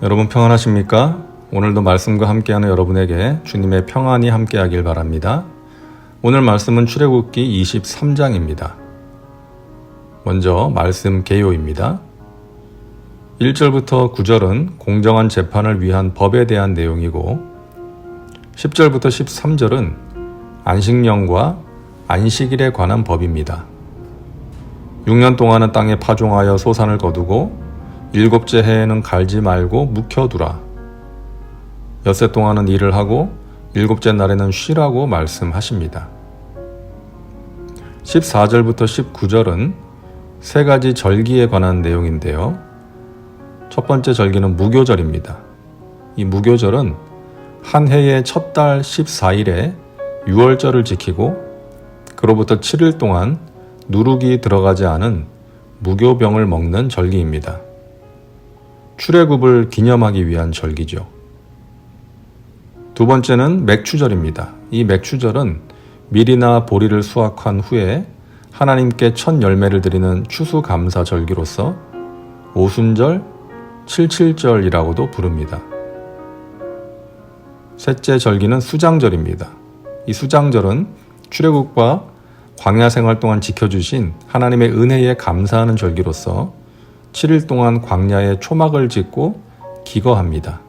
여러분 평안하십니까? 오늘도 말씀과 함께하는 여러분에게 주님의 평안이 함께하길 바랍니다. 오늘 말씀은 출애굽기 23장입니다. 먼저 말씀 개요입니다. 1절부터 9절은 공정한 재판을 위한 법에 대한 내용이고 10절부터 13절은 안식년과 안식일에 관한 법입니다. 6년 동안은 땅에 파종하여 소산을 거두고 7째 해에는 갈지 말고 묵혀두라. 엿새 동안은 일을 하고 7째 날에는 쉬라고 말씀하십니다. 14절부터 19절은 세 가지 절기에 관한 내용인데요. 첫 번째 절기는 무교절입니다. 이 무교절은 한 해의 첫 달 14일에 유월절을 지키고 그로부터 7일 동안 누룩이 들어가지 않은 무교병을 먹는 절기입니다. 출애굽을 기념하기 위한 절기죠. 두 번째는 맥추절입니다. 이 맥추절은 밀이나 보리를 수확한 후에 하나님께 첫 열매를 드리는 추수감사 절기로서 오순절, 칠칠절이라고도 부릅니다. 셋째 절기는 수장절입니다. 이 수장절은 출애굽과 광야 생활 동안 지켜주신 하나님의 은혜에 감사하는 절기로서 7일 동안 광야에 초막을 짓고 기거합니다.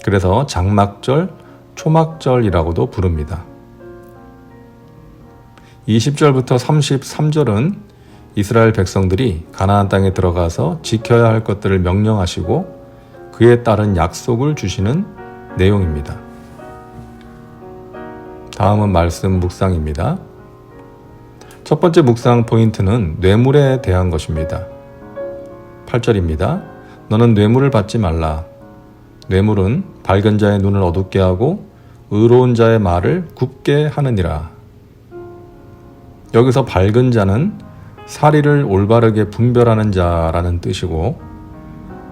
그래서 장막절, 초막절이라고도 부릅니다. 20절부터 33절은 이스라엘 백성들이 가나안 땅에 들어가서 지켜야 할 것들을 명령하시고 그에 따른 약속을 주시는 내용입니다. 다음은 말씀 묵상입니다. 첫 번째 묵상 포인트는 뇌물에 대한 것입니다. 8절입니다. 너는 뇌물을 받지 말라. 뇌물은 밝은 자의 눈을 어둡게 하고 의로운 자의 말을 굽게 하느니라. 여기서 밝은 자는 사리를 올바르게 분별하는 자라는 뜻이고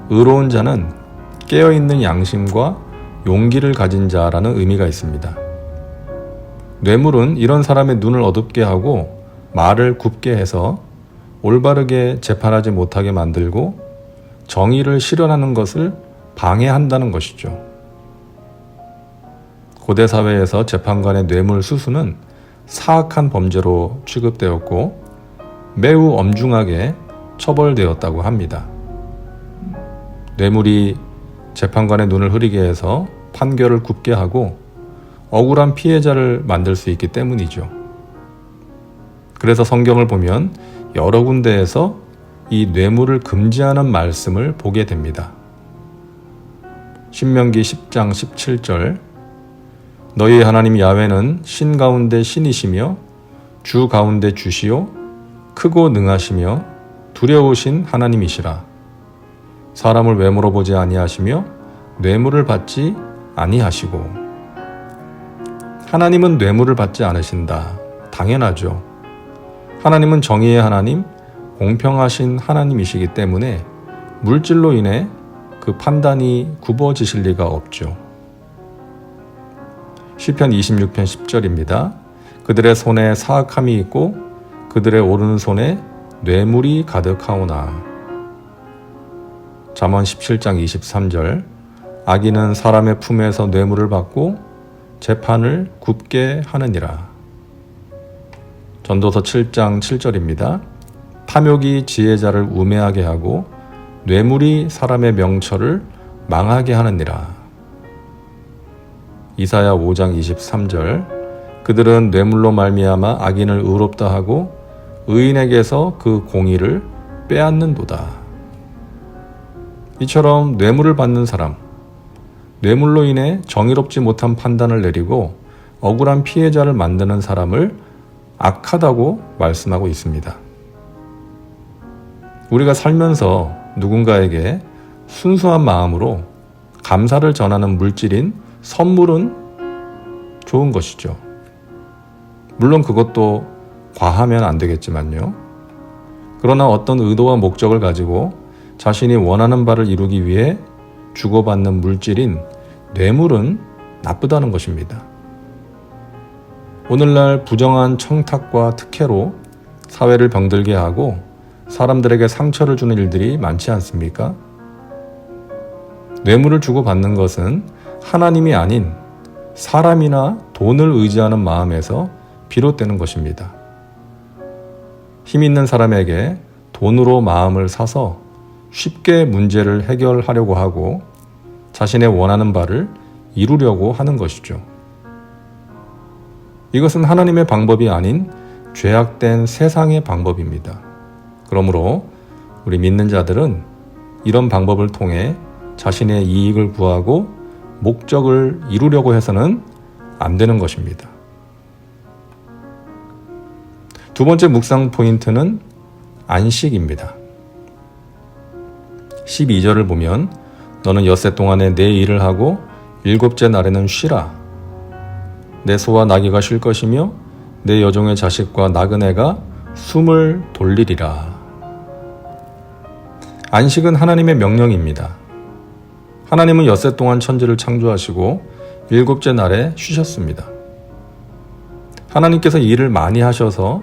의로운 자는 깨어있는 양심과 용기를 가진 자라는 의미가 있습니다. 뇌물은 이런 사람의 눈을 어둡게 하고 말을 굽게 해서 올바르게 재판하지 못하게 만들고 정의를 실현하는 것을 방해한다는 것이죠. 고대 사회에서 재판관의 뇌물 수수는 사악한 범죄로 취급되었고 매우 엄중하게 처벌되었다고 합니다. 뇌물이 재판관의 눈을 흐리게 해서 판결을 굽게 하고 억울한 피해자를 만들 수 있기 때문이죠. 그래서 성경을 보면 여러 군데에서 이 뇌물을 금지하는 말씀을 보게 됩니다. 신명기 10장 17절 너희 하나님 야훼는 신 가운데 신이시며 주 가운데 주시요 크고 능하시며 두려우신 하나님이시라. 사람을 외모로 보지 아니하시며 뇌물을 받지 아니하시고. 하나님은 뇌물을 받지 않으신다. 당연하죠. 하나님은 정의의 하나님, 공평하신 하나님이시기 때문에 물질로 인해 그 판단이 굽어지실 리가 없죠. 시편 26편 10절입니다. 그들의 손에 사악함이 있고 그들의 오른손에 뇌물이 가득하오나. 잠언 17장 23절 악인은 사람의 품에서 뇌물을 받고 재판을 굽게 하느니라. 전도서 7장 7절입니다. 탐욕이 지혜자를 우매하게 하고 뇌물이 사람의 명철을 망하게 하느니라. 이사야 5장 23절 그들은 뇌물로 말미암아 악인을 의롭다 하고 의인에게서 그 공의를 빼앗는도다. 이처럼 뇌물을 받는 사람, 뇌물로 인해 정의롭지 못한 판단을 내리고 억울한 피해자를 만드는 사람을 악하다고 말씀하고 있습니다. 우리가 살면서 누군가에게 순수한 마음으로 감사를 전하는 물질인 선물은 좋은 것이죠. 물론 그것도 과하면 안 되겠지만요. 그러나 어떤 의도와 목적을 가지고 자신이 원하는 바를 이루기 위해 주고받는 물질인 뇌물은 나쁘다는 것입니다. 오늘날 부정한 청탁과 특혜로 사회를 병들게 하고 사람들에게 상처를 주는 일들이 많지 않습니까? 뇌물을 주고받는 것은 하나님이 아닌 사람이나 돈을 의지하는 마음에서 비롯되는 것입니다. 힘 있는 사람에게 돈으로 마음을 사서 쉽게 문제를 해결하려고 하고 자신의 원하는 바를 이루려고 하는 것이죠. 이것은 하나님의 방법이 아닌 죄악된 세상의 방법입니다. 그러므로 우리 믿는 자들은 이런 방법을 통해 자신의 이익을 구하고 목적을 이루려고 해서는 안 되는 것입니다. 두 번째 묵상 포인트는 안식입니다. 12절을 보면 너는 엿새 동안에 내 일을 하고 일곱째 날에는 쉬라. 내 소와 나귀가 쉴 것이며 내 여종의 자식과 나그네가 숨을 돌리리라. 안식은 하나님의 명령입니다. 하나님은 엿새 동안 천지를 창조하시고 일곱째 날에 쉬셨습니다. 하나님께서 일을 많이 하셔서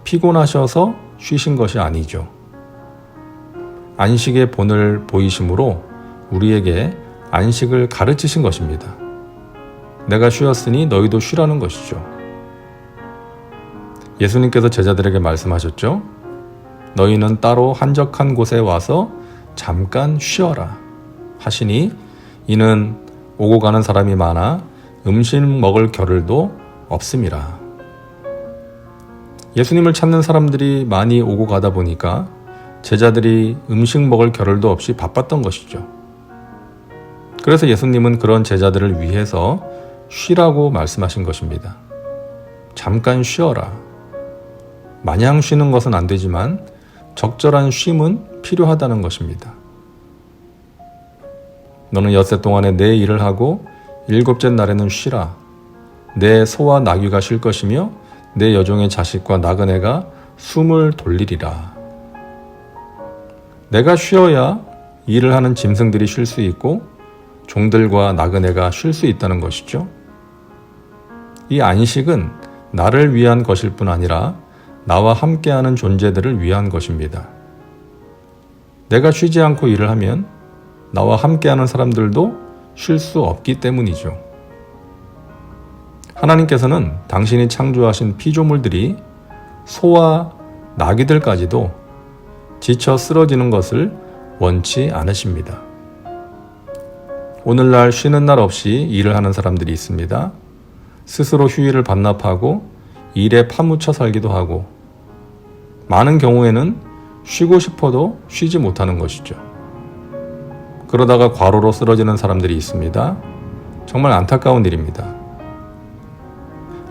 피곤하셔서 쉬신 것이 아니죠. 안식의 본을 보이심으로 우리에게 안식을 가르치신 것입니다. 내가 쉬었으니 너희도 쉬라는 것이죠. 예수님께서 제자들에게 말씀하셨죠. 너희는 따로 한적한 곳에 와서 잠깐 쉬어라 하시니 이는 오고 가는 사람이 많아 음식 먹을 겨를도 없음이라. 예수님을 찾는 사람들이 많이 오고 가다 보니까 제자들이 음식 먹을 겨를도 없이 바빴던 것이죠. 그래서 예수님은 그런 제자들을 위해서 쉬라고 말씀하신 것입니다. 잠깐 쉬어라. 마냥 쉬는 것은 안 되지만 적절한 쉼은 필요하다는 것입니다. 너는 엿새 동안에 내 일을 하고 일곱째 날에는 쉬라. 내 소와 나귀가 쉴 것이며 내 여종의 자식과 나그네가 숨을 돌리리라. 내가 쉬어야 일을 하는 짐승들이 쉴 수 있고 종들과 나그네가 쉴 수 있다는 것이죠. 이 안식은 나를 위한 것일 뿐 아니라 나와 함께하는 존재들을 위한 것입니다. 내가 쉬지 않고 일을 하면 나와 함께하는 사람들도 쉴 수 없기 때문이죠. 하나님께서는 당신이 창조하신 피조물들이 소와 나귀들까지도 지쳐 쓰러지는 것을 원치 않으십니다. 오늘날 쉬는 날 없이 일을 하는 사람들이 있습니다. 스스로 휴일을 반납하고 일에 파묻혀 살기도 하고 많은 경우에는 쉬고 싶어도 쉬지 못하는 것이죠. 그러다가 과로로 쓰러지는 사람들이 있습니다. 정말 안타까운 일입니다.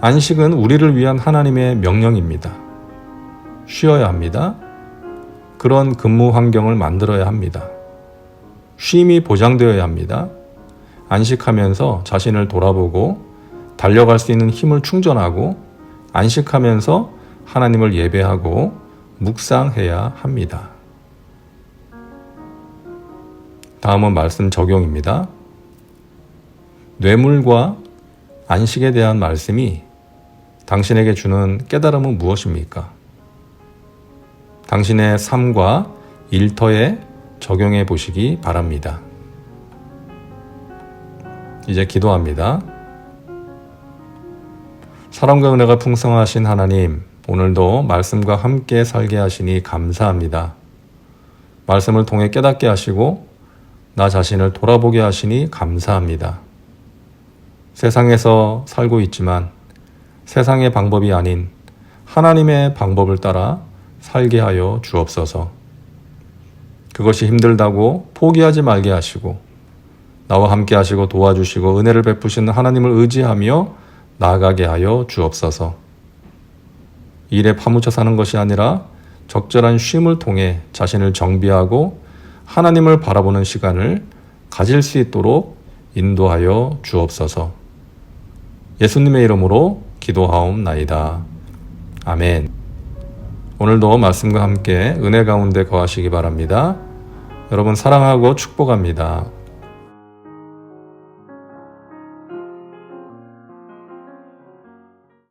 안식은 우리를 위한 하나님의 명령입니다. 쉬어야 합니다. 그런 근무 환경을 만들어야 합니다. 쉼이 보장되어야 합니다. 안식하면서 자신을 돌아보고 달려갈 수 있는 힘을 충전하고 안식하면서 하나님을 예배하고 묵상해야 합니다. 다음은 말씀 적용입니다. 뇌물과 안식에 대한 말씀이 당신에게 주는 깨달음은 무엇입니까? 당신의 삶과 일터에 적용해 보시기 바랍니다. 이제 기도합니다. 사랑과 은혜가 풍성하신 하나님, 오늘도 말씀과 함께 살게 하시니 감사합니다. 말씀을 통해 깨닫게 하시고 나 자신을 돌아보게 하시니 감사합니다. 세상에서 살고 있지만 세상의 방법이 아닌 하나님의 방법을 따라 살게 하여 주옵소서. 그것이 힘들다고 포기하지 말게 하시고 나와 함께 하시고 도와주시고 은혜를 베푸시는 하나님을 의지하며 나아가게 하여 주옵소서. 일에 파묻혀 사는 것이 아니라 적절한 쉼을 통해 자신을 정비하고 하나님을 바라보는 시간을 가질 수 있도록 인도하여 주옵소서. 예수님의 이름으로 기도하옵나이다. 아멘. 오늘도 말씀과 함께 은혜 가운데 거하시기 바랍니다. 여러분 사랑하고 축복합니다.